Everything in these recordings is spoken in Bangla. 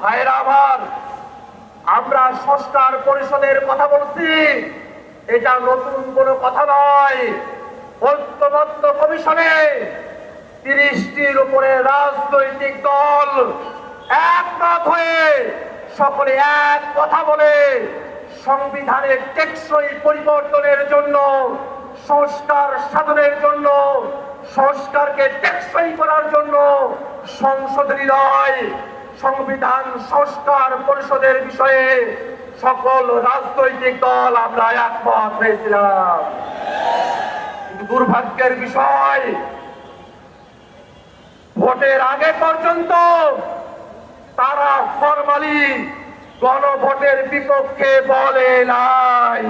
ভাইরা আমার, আমরা সংস্কার পরিষদের কথা বলছি, এটা নতুন কোনো কথা নয়। ঐক্যবদ্ধ কমিশনে 30টির উপরে রাজনৈতিক দল একমত হয়ে সকলে এক কথা বলে সংবিধানের টেকসই পরিবর্তনের জন্য, সংস্কার সাধনের জন্য, সংস্কারকে টেকসই করার জন্য সংশোধনী নয়, সংবিধান সংস্কার পরিষদের বিষয়ে সকল রাজনৈতিক দল আমরা একমত হয়েছিলাম। কিন্তু দুর্ভাগ্যের বিষয়, ভোটের আগে পর্যন্ত তারা ফরমালি গণভোটের বিপক্ষে বলে নাই,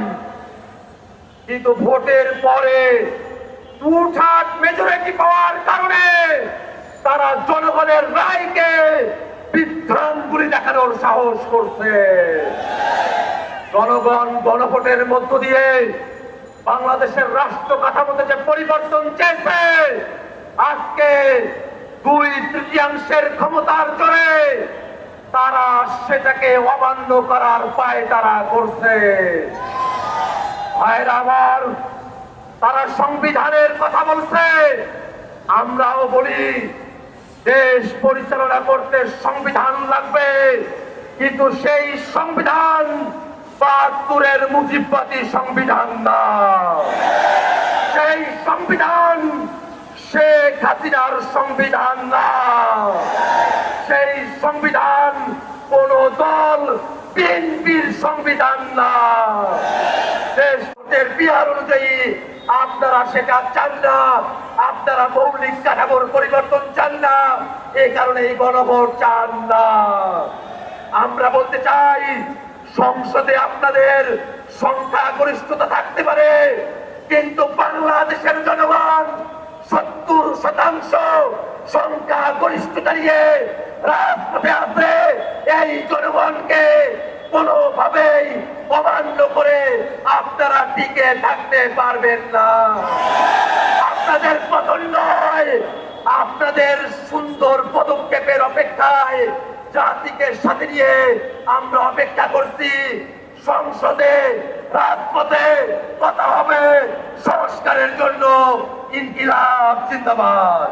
কিন্তু ভোটের পরে টুঠাট মেজরিটি পাওয়ার কারণে তারা জনগণের রায়কে বিভ্রান্তি দেখানোর সাহস করছে। জনগণ গণভোটের মধ্য দিয়ে বাংলাদেশের রাষ্ট্র কাঠামোতে যে পরিবর্তন চেয়েছে, আজকে 2/3 ক্ষমতার জোরে তারা সেটাকে অমান্য করার পায়তারা করছে। ভাইরা আমার, তারা সংবিধানের কথা বলছে, আমরাও বলি দেশ পরিচালনা করতে সংবিধান লাগবে, কিন্তু সেই সংবিধান 72-এর মুজিববাদী সংবিধান না। সেই সংবিধান শেখ হাসিনার সংবিধান না। সেই সংবিধান কোন দল বিএনপির সংবিধান না। দেশের বিহার অনুযায়ী আপনারা সেটা চান না, আপনারা মৌলিক কাঠামোর পরিবর্তন চান না, এই কারণে এই গণভোট চান না। আমরা বলতে চাই, সংসদে আপনাদের সংখ্যাগরিষ্ঠতা থাকতে পারে, কিন্তু বাংলাদেশের জনগণ 70% সংখ্যাগরিষ্ঠতা নিয়ে রাজপথে আছে। এই জনগণকে কোনোভাবেই অমান্য করে আপনারা টিকে থাকতে পারবেন না। আপনাদের পতন নয়, আপনাদের সুন্দর পদক্ষেপের অপেক্ষায় জাতিকে সাথে নিয়ে আমরা অপেক্ষা করছি। সংসদে রাজপথে কথা হবে সংস্কারের জন্য। ইনকিলাব জিন্দাবাদ।